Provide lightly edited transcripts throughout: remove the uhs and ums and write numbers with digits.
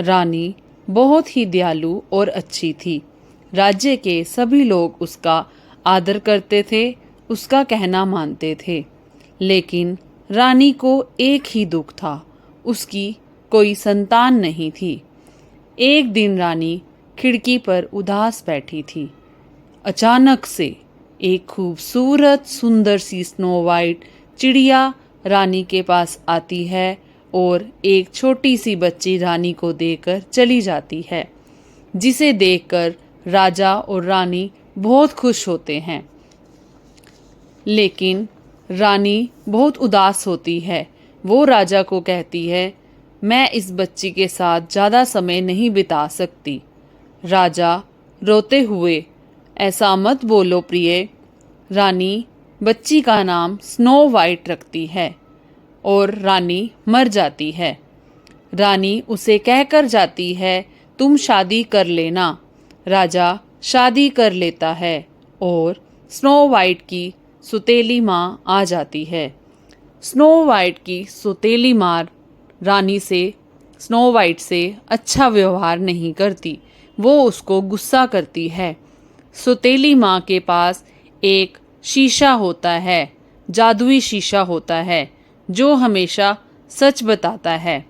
रानी बहुत ही दयालु और अच्छी थी। राज्य के सभी लोग उसका आदर करते थे, उसका कहना मानते थे। लेकिन रानी को एक ही दुख था, उसकी कोई संतान नहीं थी। एक दिन रानी खिड़की पर उदास बैठी थी। अचानक से एक खूबसूरत सुंदर सी स्नो वाइट चिड़िया रानी के पास आती है और एक छोटी सी बच्ची रानी को देकर चली जाती है, जिसे देखकर राजा और रानी बहुत खुश होते हैं। लेकिन रानी बहुत उदास होती है। वो राजा को कहती है, मैं इस बच्ची के साथ ज़्यादा समय नहीं बिता सकती। राजा रोते हुए, ऐसा मत बोलो प्रिय। रानी बच्ची का नाम स्नो वाइट रखती है और रानी मर जाती है। रानी उसे कहकर जाती है, तुम शादी कर लेना। राजा शादी कर लेता है और स्नो वाइट की सुतेली माँ आ जाती है। स्नो वाइट की सुतेली माँ रानी से स्नो वाइट से अच्छा व्यवहार नहीं करती, वो उसको गुस्सा करती है। सुतेली माँ के पास एक शीशा होता है, जादुई शीशा होता है जो हमेशा सच बताता है।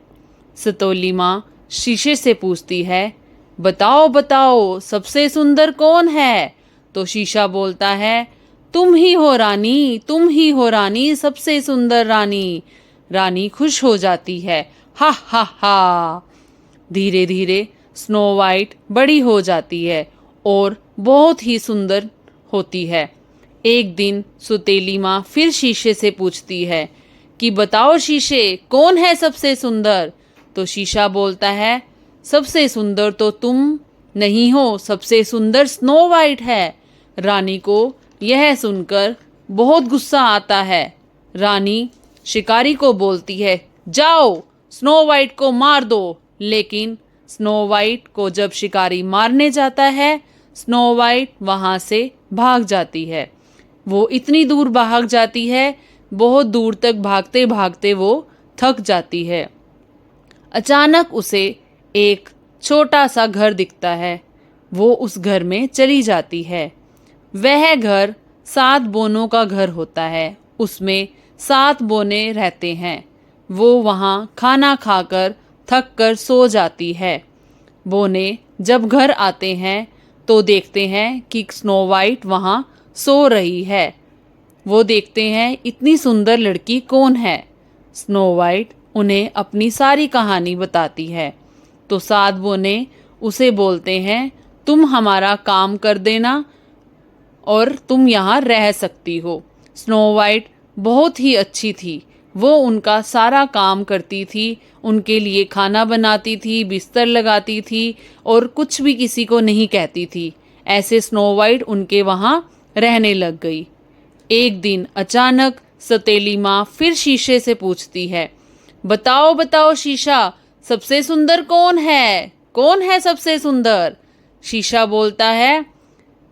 सुतेली माँ शीशे से पूछती है, बताओ बताओ सबसे सुंदर कौन है? तो शीशा बोलता है, तुम ही हो रानी, तुम ही हो रानी, सबसे सुंदर रानी। रानी खुश हो जाती है, हा हा हा। धीरे धीरे स्नो वाइट बड़ी हो जाती है और बहुत ही सुंदर होती है। एक दिन सुतेली माँ फिर शीशे से पूछती है कि बताओ शीशे, कौन है सबसे सुंदर? तो शीशा बोलता है, सबसे सुंदर तो तुम नहीं हो, सबसे सुंदर स्नो वाइट है। रानी को यह सुनकर बहुत गुस्सा आता है। रानी शिकारी को बोलती है, जाओ स्नो वाइट को मार दो। लेकिन स्नो वाइट को जब शिकारी मारने जाता है, स्नो वाइट वहाँ से भाग जाती है। वो इतनी दूर भाग जाती है, बहुत दूर तक भागते भागते वो थक जाती है। अचानक उसे एक छोटा सा घर दिखता है। वो उस घर में चली जाती है। वह घर 7 बोनों का घर होता है। उसमें 7 बोने रहते हैं। वो वहाँ खाना खाकर थक कर सो जाती है। बोने जब घर आते हैं तो देखते हैं कि स्नो वाइट वहाँ सो रही है। वो देखते हैं इतनी सुंदर लड़की कौन है। स्नो वाइट उन्हें अपनी सारी कहानी बताती है। तो 7 बोने उसे बोलते हैं, तुम हमारा काम कर देना और तुम यहाँ रह सकती हो। स्नो वाइट बहुत ही अच्छी थी। वो उनका सारा काम करती थी, उनके लिए खाना बनाती थी, बिस्तर लगाती थी और कुछ भी किसी को नहीं कहती थी। ऐसे स्नो वाइट उनके वहाँ रहने लग गई। एक दिन अचानक सतेली माँ फिर शीशे से पूछती है, बताओ बताओ शीशा, सबसे सुंदर कौन है? कौन है सबसे सुंदर? शीशा बोलता है,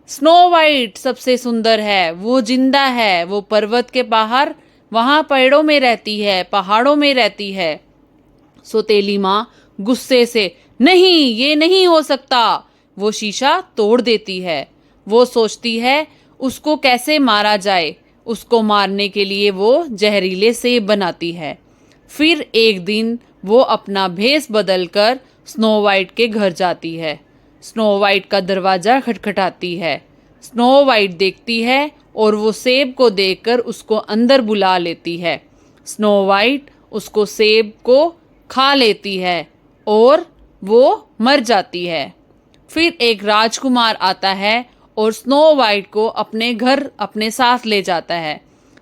स्नो वाइट सबसे सुंदर है, वो जिंदा है, वो पर्वत के बाहर वहाँ पेड़ों में रहती है, पहाड़ों में रहती है। सौतेली माँ गुस्से से, नहीं ये नहीं हो सकता। वो शीशा तोड़ देती है। वो सोचती है उसको कैसे मारा जाए। उसको मारने के लिए वो जहरीले सेब बनाती है। फिर एक दिन वो अपना भेष बदलकर स्नो वाइट के घर जाती है। स्नो वाइट का दरवाज़ा खटखटाती है। स्नो वाइट देखती है और वो सेब को देखकर उसको अंदर बुला लेती है। स्नो वाइट उसको सेब को खा लेती है और वो मर जाती है। फिर एक राजकुमार आता है और स्नो वाइट को अपने घर अपने साथ ले जाता है।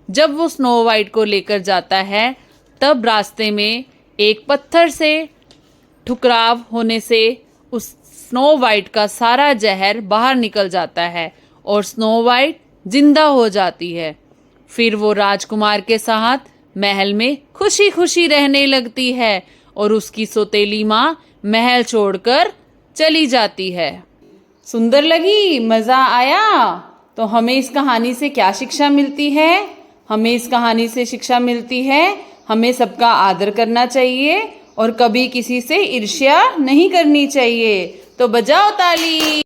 जब वो स्नो वाइट को लेकर जाता है, तब रास्ते में एक पत्थर से ठुकराव होने से उस स्नो वाइट का सारा जहर बाहर निकल जाता है और स्नो वाइट जिंदा हो जाती है। फिर वो राजकुमार के साथ महल में खुशी खुशी रहने लगती है और उसकी सौतेली माँ महल छोड़कर चली जाती है। सुंदर लगी? मज़ा आया? तो हमें इस कहानी से क्या शिक्षा मिलती है? हमें इस कहानी से शिक्षा मिलती है हमें सबका आदर करना चाहिए और कभी किसी से ईर्ष्या नहीं करनी चाहिए। तो बजाओ ताली।